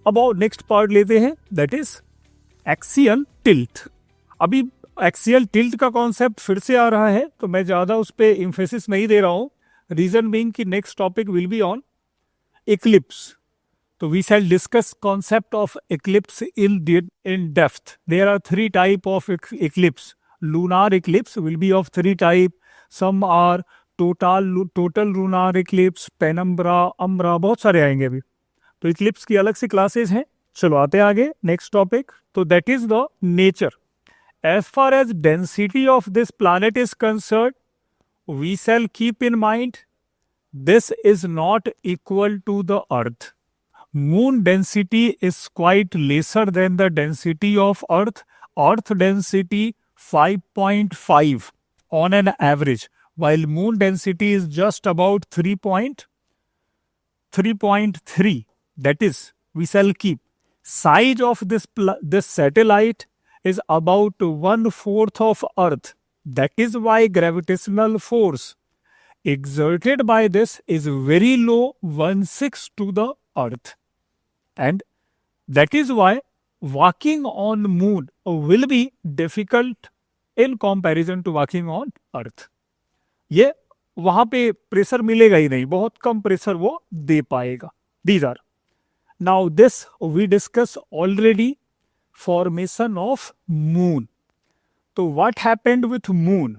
अब और next part लेते हैं, दैट इज एक्सियल टिल्ट। अभी एक्सियल टिल्ट का कॉन्सेप्ट फिर से आ रहा है, तो मैं ज़्यादा उस पर इंफेसिस नहीं दे रहा हूँ, रीजन बीइंग कि next topic will be on Eclipse. So we shall discuss concept of eclipse in depth. There are three type of eclipse. Lunar eclipse will be of three type. Some are total lunar eclipse, penumbra, umbra, बहुत सारे आएंगे अभी। तो eclipse की अलग से classes हैं। चलो आते हैं आगे नेक्स्ट टॉपिक। तो that is the nature. As far as density of this planet is concerned, we shall keep in mind this is not equal to the Earth. Moon density is quite lesser than the density of Earth. Earth density 5.5 on an average, while Moon density is just about 3.3. That is, we shall keep size of this satellite is about 1/4 of Earth. That is why gravitational force exerted by this is very low, 1/6 to the Earth. And that is why walking on moon will be difficult in comparison to walking on earth. ये वहां पे pressure मिलेगा ही नहीं, बहुत कम pressure वो दे पाएगा। These are now this we discuss already formation of moon. तो what happened with moon?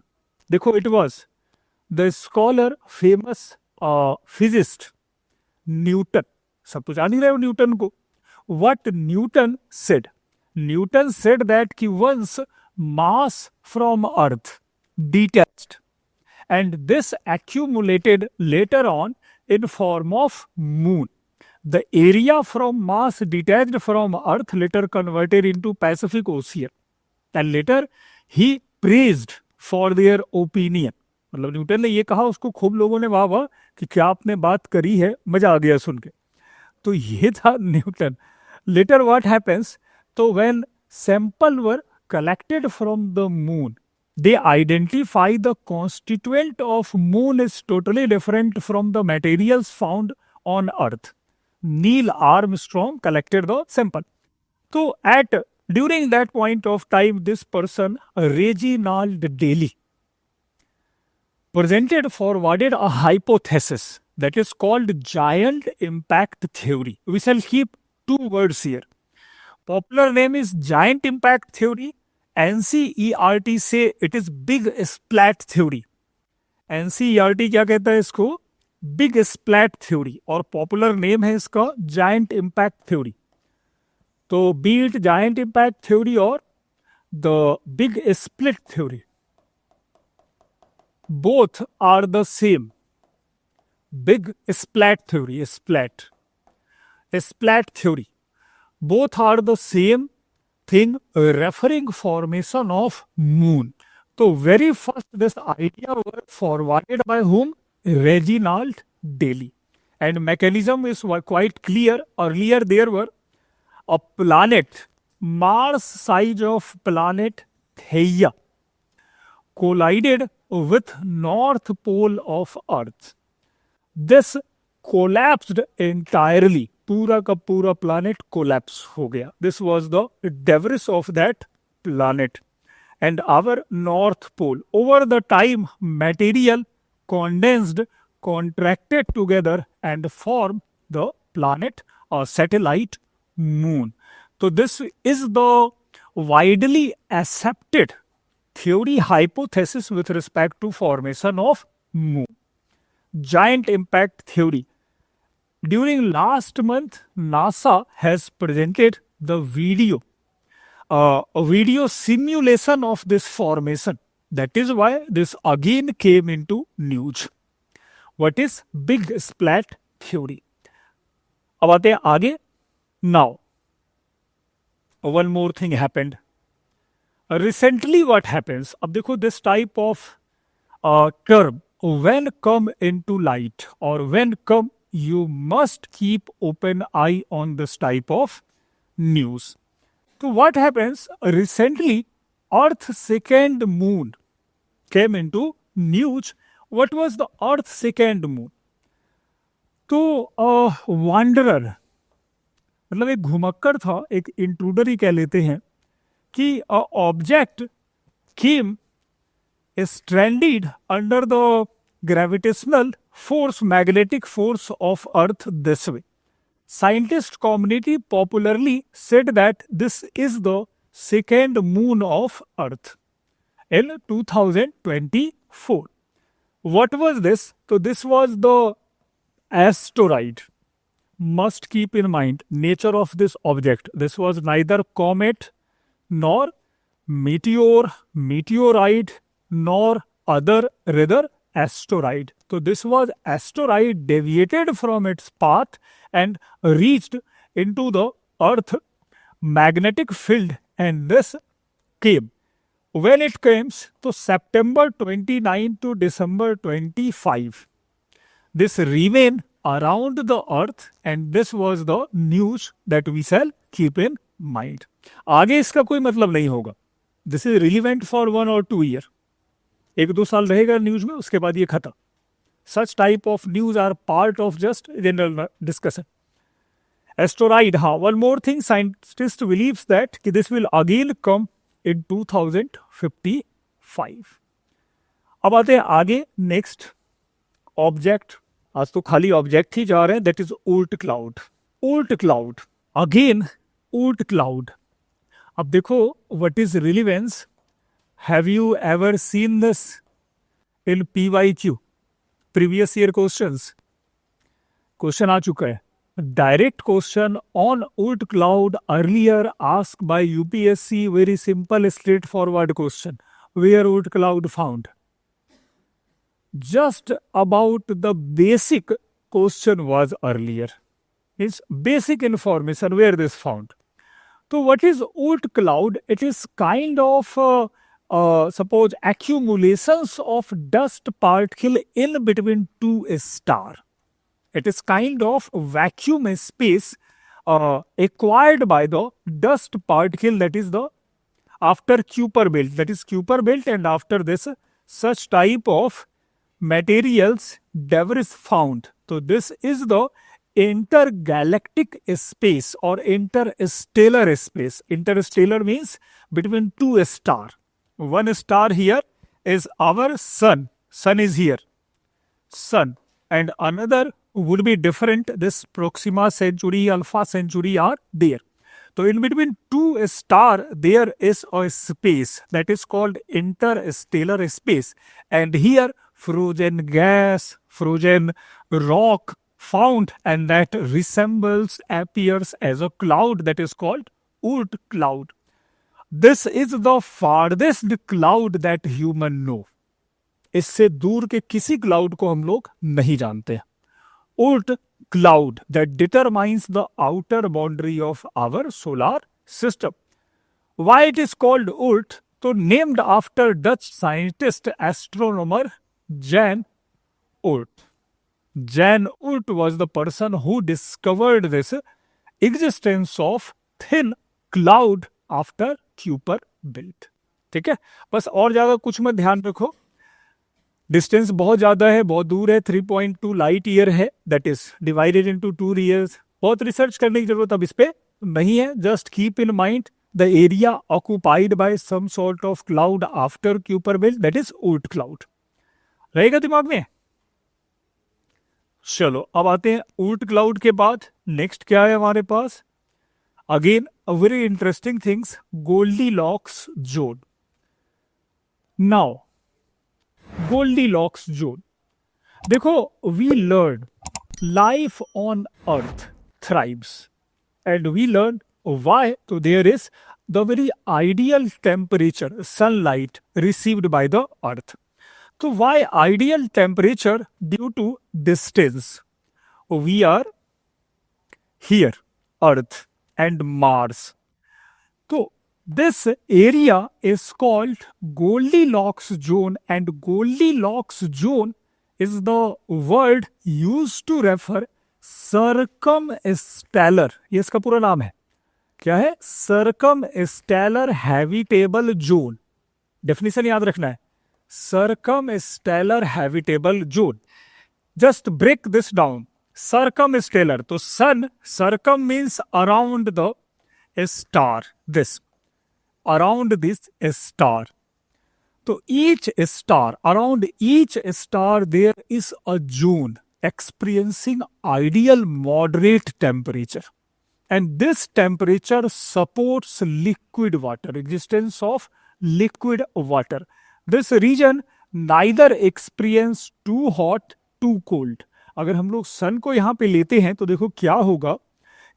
देखो, it was the scholar famous physicist Newton. सब तो जान ही रहे हो न्यूटन को। What Newton said? Newton said that कि once mass from Earth detached and this accumulated later on in form of moon. The area from mass detached from Earth later converted into Pacific Ocean. And later he praised for their opinion. मतलब Newton ने ये कहा, उसको खूब लोगों ने वाह वाह कि क्या आपने बात करी है, मजा आ गया सुन के। तो ये था Newton. Later what happens? So when sample were collected from the moon, they identify the constituent of moon is totally different from the materials found on Earth. Neil Armstrong collected the sample. So during that point of time, this person, Reginald Daly, forwarded a hypothesis that is called giant impact theory. We shall keep two words here. Popular name is giant impact theory. NCERT say it is big splat theory. NCERT क्या कहता है इसको? Big splat theory. और popular name है इसका giant impact theory. तो be it giant impact theory और the big split theory, both are the same. Big splat theory, splat theory, both are the same thing referring formation of moon. So very first this idea was forwarded by whom? Reginald Daly. And mechanism is quite clear. Earlier there were a planet, Mars size of planet Theia, collided with north pole of Earth. This collapsed entirely. पूरा का पूरा planet collapse हो गया. This was the debris of that planet. And our north pole, over the time, material condensed, contracted together and formed the planet or satellite moon. So this is the widely accepted theory hypothesis with respect to formation of moon. Giant impact theory. During last month, NASA has presented the video, a video simulation of this formation. That is why this again came into news. What is big splat theory? अब आते हैं आगे. Now, one more thing happened. Recently what happens? अब देखो, this type of term when come into light or when come, you must keep open eye on this type of news. So what happens? Recently, Earth's second moon came into news. What was the Earth's second moon? So a wanderer मतलब एक घुमक्कर था, एक intruder ही कह लेते हैं, कि a object came stranded under the gravitational force, magnetic force of earth this way. Scientist community popularly said that this is the second moon of earth in 2024. What was this? So this was the asteroid. Must keep in mind nature of this object. This was neither comet nor meteor, meteorite, nor other rather asteroid. So this was asteroid deviated from its path and reached into the earth magnetic field, and this came. When it comes to September 29 to December 25, this remained around the earth, and this was the news that we shall keep in mind. आगे इसका कोई मतलब नहीं होगा. This is relevant for 1 or 2 year. 1-2 साल रहेगा news में, उसके बाद ये खत्म. Such type of news are part of just general discussion. Asteroid, हाँ, one more thing, scientist believes that कि this will again come in 2055. अब आते हैं आगे. नेक्स्ट ऑब्जेक्ट, आज तो खाली ऑब्जेक्ट ही जा रहे हैं, that is Oort cloud. Oort cloud, again Oort cloud. अब देखो, what is relevance. Have you ever seen this in PYQ, previous year questions? Question आ चुका है. Direct question on Oort cloud earlier asked by UPSC. Very simple straightforward question. Where Oort cloud found? Just about the basic question was earlier. It's basic information where this found. So what is Oort cloud? It is kind of suppose accumulations of dust particle in between two stars. It is kind of vacuum space acquired by the dust particle, that is the after Kuiper belt, that is Kuiper belt, and after this such type of materials debris found. So this is the intergalactic space or interstellar space. Interstellar means between two stars. One star here is our sun. Sun is here. Sun. And another would be different. This Proxima Centauri, Alpha Centauri are there. So in between two stars, there is a space that is called interstellar space. And here frozen gas, frozen rock found, and that resembles, appears as a cloud that is called Oort cloud. This is the farthest cloud that human know. इससे दूर के किसी cloud को हम लोग नहीं जानते. Oort cloud that determines the outer boundary of our solar system. Why it is called Oort? So named after Dutch scientist astronomer Jan Oort. Jan Oort was the person who discovered this existence of thin cloud after Kuiper belt. ठीक है, बस और ज्यादा कुछ मत ध्यान रखो. Distance बहुत ज्यादा है, बहुत दूर है, 3.2 लाइट ईयर है, that is divided into 2 years. बहुत रिसर्च करने की जरूरत अब इस पे नहीं है. Just keep in mind the area occupied by some sort of cloud after Kuiper belt, that is Oort cloud. रहेगा दिमाग में. चलो अब आते हैं Oort क्लाउड के बाद नेक्स्ट क्या है हमारे पास. Again a very interesting things, Goldilocks zone. Now Goldilocks zone, देखो, we learn life on earth thrives and we learn why. तो there is the very ideal temperature sunlight received by the earth. So why ideal temperature? Due to distance. We are here, Earth and Mars. So this area is called Goldilocks zone, and Goldilocks zone is the word used to refer circumstellar. ये इसका पूरा नाम है. क्या है? Circumstellar habitable zone. Definition याद रखना है. Circumstellar habitable zone. Just break this down. Circumstellar. तो sun, circum means around the star. This, around this star. So each star, around each star, there is a zone experiencing ideal moderate temperature. And this temperature supports liquid water, existence of liquid water. This region neither experience too hot, too cold. अगर हम लोग सन को यहाँ पे लेते हैं तो देखो क्या होगा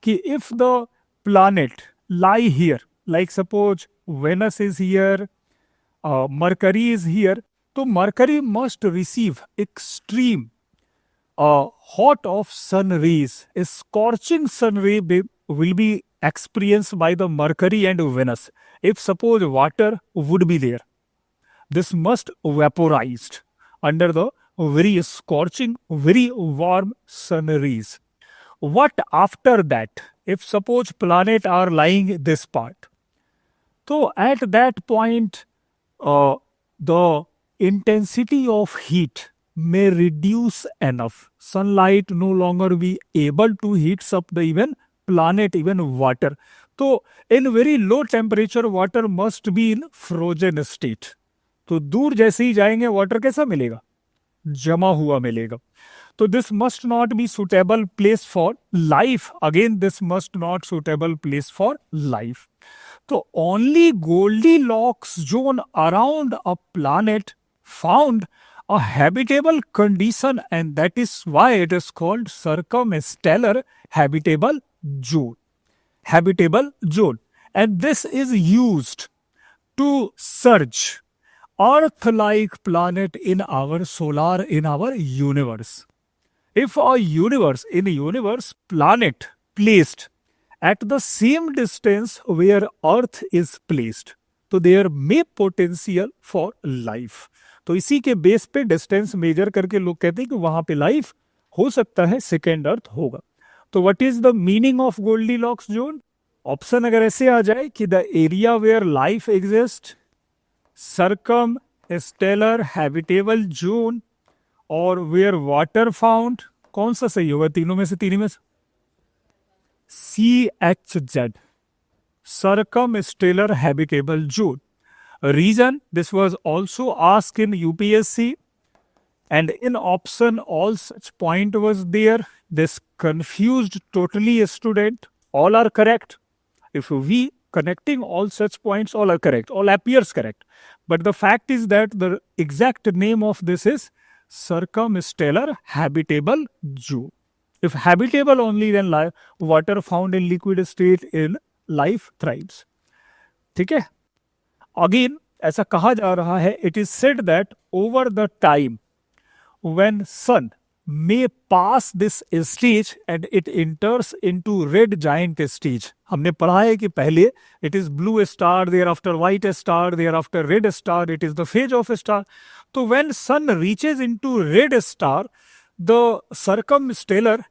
कि if the planet lie here, like suppose Venus is here, Mercury is here, तो Mercury must receive extreme hot of sun rays. A scorching sun ray will be experienced by the Mercury and Venus. If suppose water would be there, this must vaporized under the very scorching, very warm sun rays. What after that? If suppose planet are lying this part, so at that point, the intensity of heat may reduce enough. Sunlight no longer be able to heat up the even planet, even water. So in very low temperature, water must be in frozen state. तो दूर जैसे ही जाएंगे water कैसा मिलेगा? जमा हुआ मिलेगा. तो this must not be suitable place for life. Again, this must not suitable place for life. So only Goldilocks zone around a planet found a habitable condition, and that is why it is called circumstellar habitable zone. Habitable zone. And this is used to search Earth-like planet in our solar, in our universe. If a universe, in a universe, planet placed at the same distance where Earth is placed, तो there may potential for life. तो इसी के base पे distance measure करके लोग कहते हैं कि वहां पे लाइफ हो सकता है, सेकेंड अर्थ होगा. तो what is the meaning of Goldilocks zone? Option अगर ऐसे आ जाए कि the area where life exist, circumstellar habitable zone, और वेयर वाटर फाउंड, कौन सा सही होगा तीनों में से? तीन में से CHZ, circumstellar habitable zone. Reason, this was also asked in UPSC, and in option all such point was there. This confused totally a student. All are correct. If we connecting all such points, all are correct, all appears correct. But the fact is that the exact name of this is circumstellar habitable zone. If habitable only, then life, water found in liquid state in life thrives. ठीक है? Again, ऐसा कहा जा रहा है, it is said that over the time when sun may pass this stage and it enters into red giant stage. हमने पढ़ा है कि पहले it is blue star, thereafter white star, thereafter red star, it is the phase of a star. So when sun reaches into red star, the circumstellar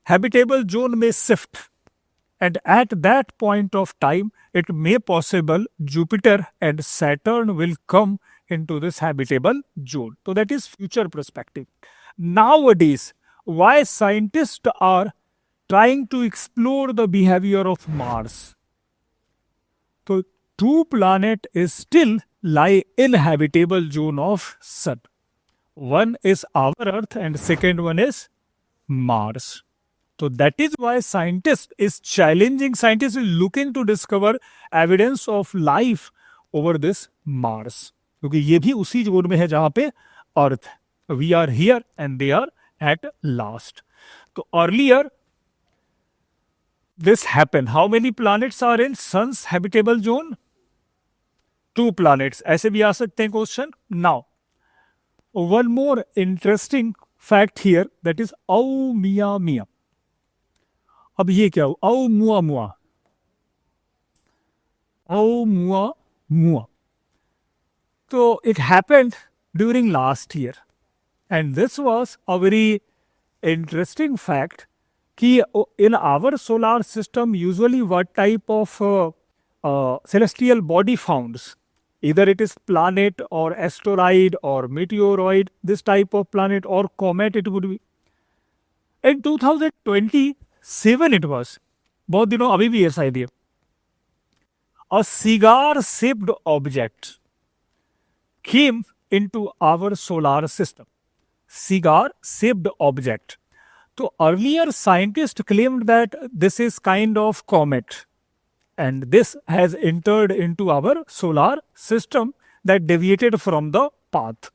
habitable zone may shift, and at that point of time it may possible Jupiter and Saturn will come into this habitable zone. So that is future perspective. Nowadays, why scientists are trying to explore the behavior of Mars? So two planets is still lie in habitable zone of Sun. One is our Earth and second one is Mars. So that is why scientist is challenging, scientist is looking to discover evidence of life over this Mars. क्योंकि ये भी उसी zone में है जहां पे अर्थ है. We are here and they are at last. So earlier this happened. How many planets are in sun's habitable zone? 2 planets. ऐसे भी आ सकते हैं question. Now, one more interesting fact here, that is Oumuamua. अब ये क्या हो? Oumuamua. Oumuamua. So it happened during last year, and this was a very interesting fact कि in our solar system usually what type of celestial body founds, either it is planet or asteroid or meteoroid, this type of planet or comet it would be. In 2027 it was, बहुत दिनों अभी भी है शायद ये, a cigar shaped object came into our solar system. Cigar shaped object. So earlier scientists claimed that this is kind of comet, and this has entered into our solar system that deviated from the path.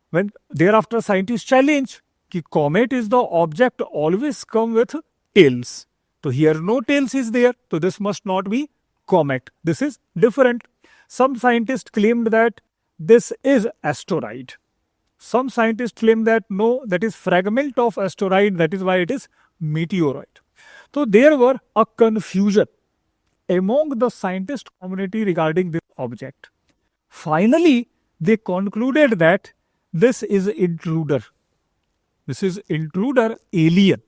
When thereafter scientists challenge कि comet is the object always come with tails. So here no tails is there, so this must not be comet. This is different. Some scientists claimed that this is asteroid. Some scientists claim that no, that is fragment of asteroid, that is why it is meteoroid. So there were a confusion among the scientist community regarding this object. Finally, they concluded that this is intruder. This is intruder alien.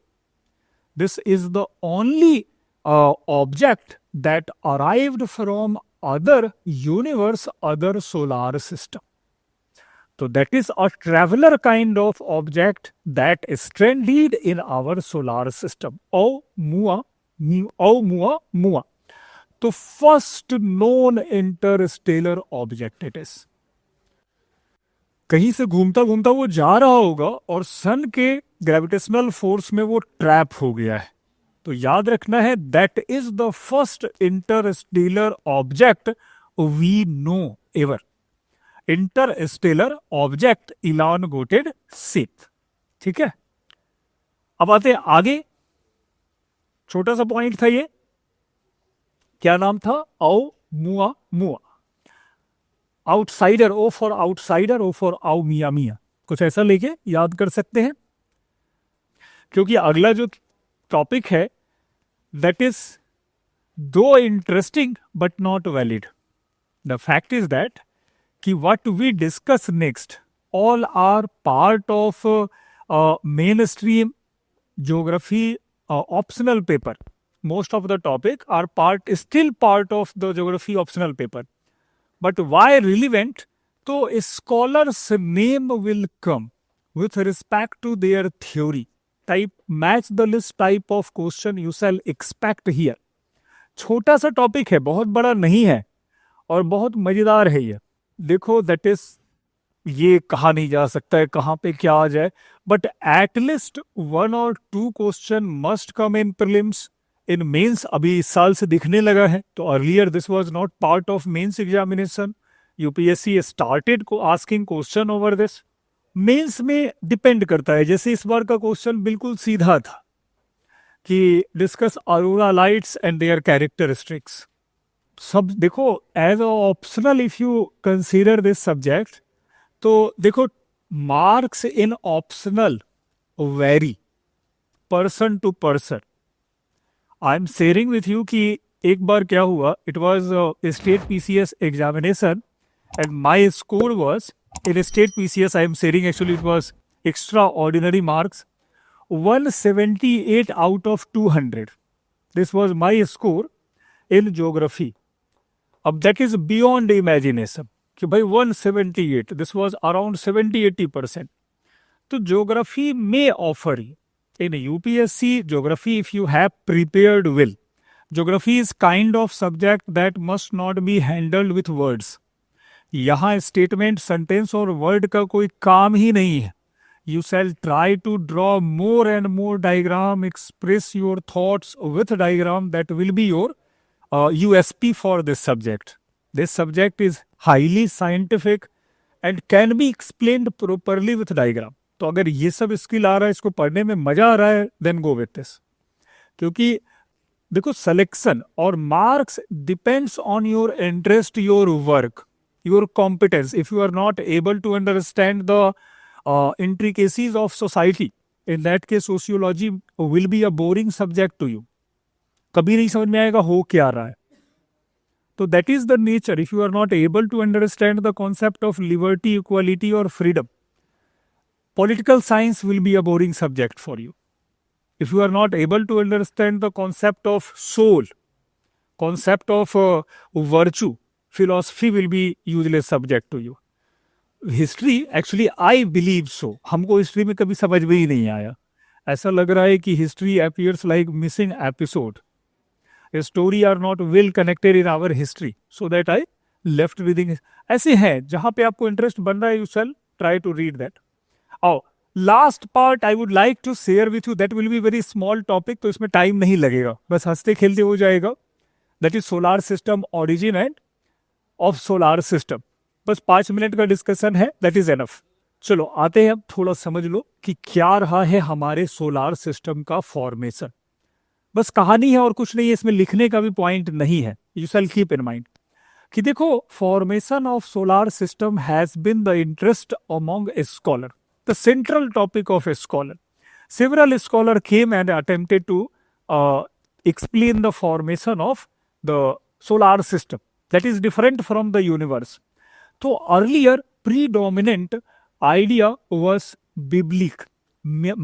This is the only object that arrived from other universe, other solar system. So that is a traveler kind of object that stranded in our solar system. Oumuamua. तो first known Interstellar object it is. कहीं से घूमता घूमता वो जा रहा होगा और सन के ग्रेविटेशनल फोर्स में वो ट्रैप हो गया है. तो याद रखना है that is the first interstellar object we know ever. Interstellar object elongated shape. ठीक है, अब आते हैं आगे. छोटा सा पॉइंट था ये, क्या नाम था? Oumuamua. Outsider, O for outsider, O for आओ मिया मिया, कुछ ऐसा लेके याद कर सकते हैं. क्योंकि अगला जो टॉपिक है that is too interesting but not valid. The fact is that कि what we discuss next all are part of mainstream geography optional paper. Most of the topic are still part of the geography optional paper. But why relevant? So a scholar's name will come with respect to their theory. Type match the list type of question you shall expect here. छोटा सा topic है, बहुत बड़ा नहीं है और बहुत मजेदार है ये. देखो दैट इज, ये कहा नहीं जा सकता है कहाँ पे क्या आ जाए, but at least 1 or 2 question must come in prelims. In mains अभी इस साल से दिखने लगा है. तो earlier this was not part of mains examination. UPSC started को asking question over this. Mains में डिपेंड करता है. जैसे इस बार का क्वेश्चन बिल्कुल सीधा था कि discuss aurora lights and their characteristics. सब देखो as a optional if you consider this subject. तो देखो marks in optional very person to person. I am sharing with you कि एक बार क्या हुआ, it was state PCS examination and my score was in state PCS. I am sharing actually it was extraordinary marks 178 out of 200. This was my score in geography. अब that is beyond imagination कि भाई 178, this was around 70-80%. तो geography may offer you in UPSC geography if you have prepared well. Geography is kind of subject that must not be handled with words. यहाँ statement, sentence और word का कोई काम ही नहीं है. You shall try to draw more and more diagram, express your thoughts with diagram. That will be your USP for this subject. This subject is highly scientific and can be explained properly with diagram. तो अगर ये सब skill आ रहा है, इसको पढ़ने में मजा आ रहा है, देन गो विथ दिस. क्योंकि देखो सिलेक्शन और marks depends on your interest, your work, your competence. If you are not able to understand the intricacies of society, in that case sociology will be a boring subject to you. कभी नहीं समझ में आएगा हो क्या रहा है. तो that is the nature. If you are not able to understand the concept of liberty, equality or freedom, political science will be a boring subject for you. If you are not able to understand the concept of soul, concept of virtue, philosophy will be useless subject to you. History actually I believe so, हमको history में कभी समझ में ही नहीं आया. ऐसा लग रहा है कि history appears like missing episode, story are not well connected in our history, so that I left reading. ऐसे हैं जहां पे आपको इंटरेस्ट बन रहा है, you shall try to read that. आओ last part I would like to share with you, that will be very small topic, तो इसमें टाइम नहीं लगेगा, बस हंसते खेलते हो जाएगा। That is solar system origin end of solar system. बस 5 मिनट का डिस्कशन है, दैट इज एनफ। चलो आते हैं, अब थोड़ा समझ लो कि क्या रहा है हमारे सोलार सिस्टम का फॉर्मेशन। बस कहानी है और कुछ नहीं है, इसमें लिखने का भी पॉइंट नहीं है, you shall keep in mind कि देखो formation of solar system has been the interest among a scholar, the central topic of a scholar. Several scholars came and attempted to explain the formation of the solar system that is different from the universe. So earlier predominant idea was biblical,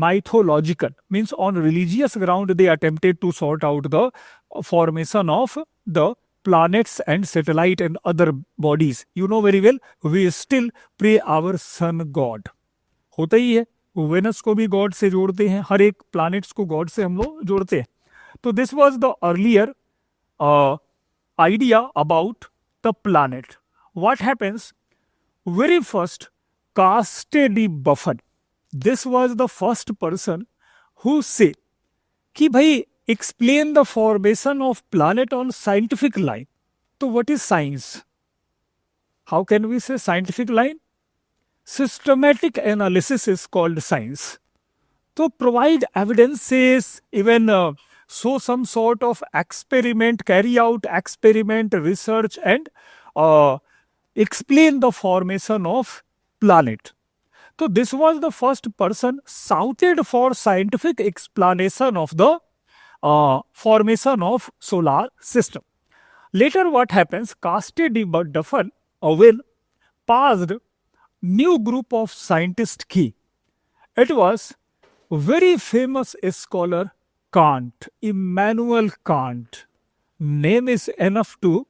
mythological, means on religious ground they attempted to sort out the formation of the planets and satellite and other bodies. You know very well, we still pray our sun god. होता ही है, Venus को भी God से जोड़ते हैं, हर एक planets को God से हम लोग जोड़ते हैं। तो this was the earlier idea about the planet. What happens, very first Comte de Buffon, this was the first person who say कि भाई explain the formation of planet on scientific line. तो what is science? How can we say scientific line? Systematic analysis is called science. To provide evidences, even show some sort of experiment, carry out experiment, research, and explain the formation of planet. So this was the first person cited for scientific explanation of the formation of solar system. Later what happens, Caste de Duffin when passed new group of scientists key. It was very famous scholar Kant, Immanuel Kant. Name is enough to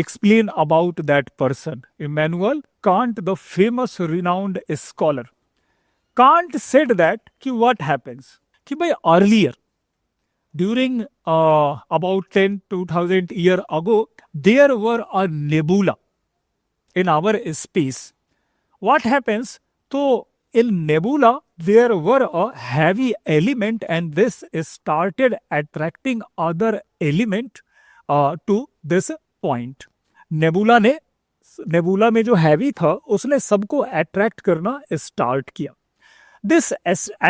explain about that person. Immanuel Kant, the famous renowned scholar. Kant said that कि what happens कि भाई earlier during about 10,000 year ago there were a nebula in our space. What happens? So in nebula there were a heavy element and this started attracting other element to this point. Nebula में जो heavy था उसने सबको attract करना start किया. This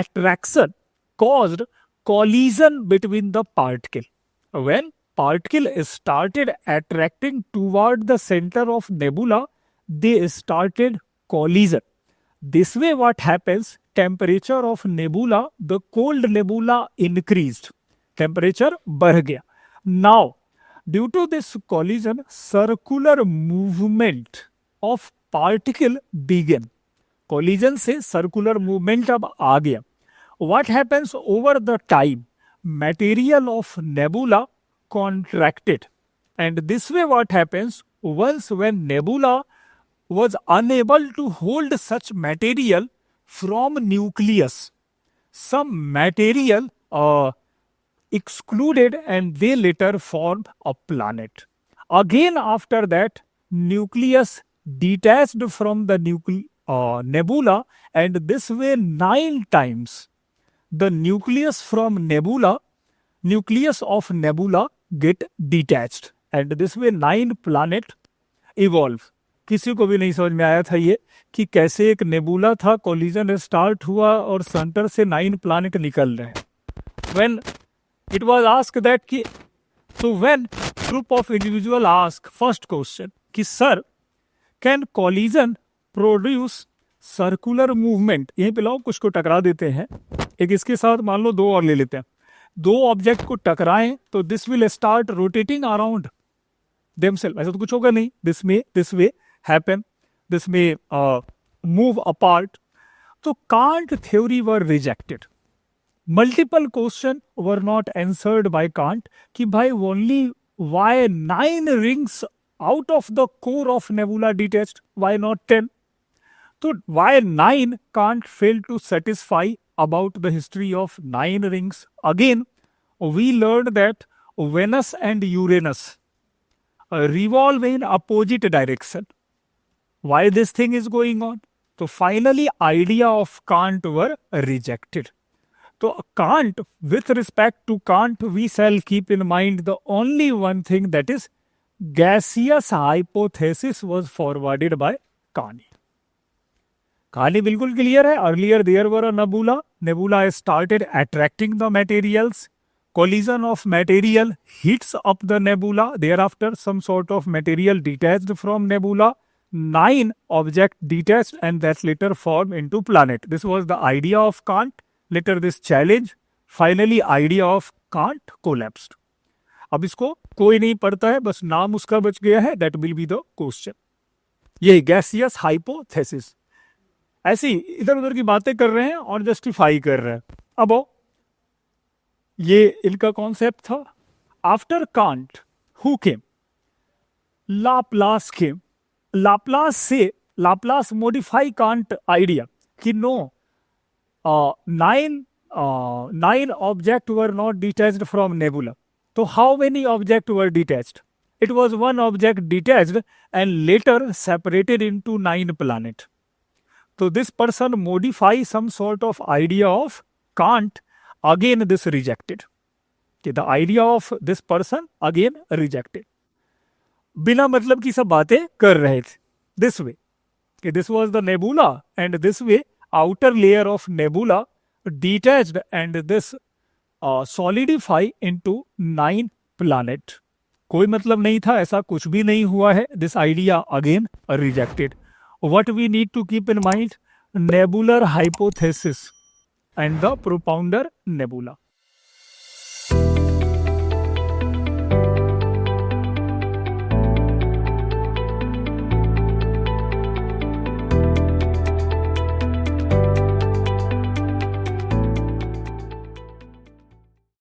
attraction caused collision between the particle. When particle started attracting toward the center of nebula, they started collision. This way what happens, temperature of nebula, the cold nebula increased, temperature बढ़ गया. Now due to this collision, circular movement of particle began. collision से circular movement अब आ गया. What happens over the time, material of nebula contracted, and this way what happens, once when nebula was unable to hold such material from nucleus, some material excluded and they later formed a planet. Again after that, nucleus detached from the nebula, and this way 9 times the nucleus of nebula get detached, and this way 9 planet evolve. किसी को भी नहीं समझ में आया था ये कि कैसे एक नेबुला था, कोलिजन स्टार्ट हुआ और सेंटर से 9 प्लैनेट निकल रहे हैं. When it was asked that कि so when group of individual ask first question कि sir can collision produce circular movement, यहीं पे लाओ कुछ को टकरा देते हैं, एक इसके साथ मान लो 2 और ले लेते हैं, 2 ऑब्जेक्ट को टकराएं तो this will start rotating around themselves. ऐसा तो कुछ होगा नहीं. this way happen, this may move apart. So Kant theory were rejected. Multiple questions were not answered by Kant कि भाई only why 9 rings out of the core of nebula detached, why not 10? So why 9? Kant failed to satisfy about the history of 9 rings. Again, we learned that Venus and Uranus revolve in opposite direction. Why this thing is going on? So finally idea of Kant were rejected. So Kant, with respect to Kant, we shall keep in mind the only one thing, that is gaseous hypothesis was forwarded by Kani. कहानी बिल्कुल clear है. Earlier there were a nebula. Nebula started attracting the materials. Collision of material hits up the nebula. Thereafter some sort of material detached from nebula. 9 objects detached and that later formed into planet. This was the idea of Kant. Later this challenge. Finally idea of Kant collapsed. अब इसको कोई नहीं पढ़ता है, बस नाम उसका बच गया है. That will be the question. ये गैसियस हाइपोथेसिस. ऐसी इधर उधर की बातें कर रहे हैं और जस्टिफाई कर रहे हैं. अब ये इनका कॉन्सेप्ट था. After Kant who came? Laplace came. Laplace modified Kant idea कि no, 9 object were not detached from nebula. तो how many object were detached? It was one object detached and later separated into 9 planets. So this person modified some sort of idea of Kant. Again this rejected. Okay, the idea of this person again rejected. बिना मतलब की सब बातें कर रहे थे. This way. Okay, this was the nebula and this way outer layer of nebula detached and this solidify into 9 planets. कोई मतलब नहीं था, ऐसा कुछ भी नहीं हुआ है. This idea again rejected. What we need to keep in mind? Nebular hypothesis and the propounder nebula.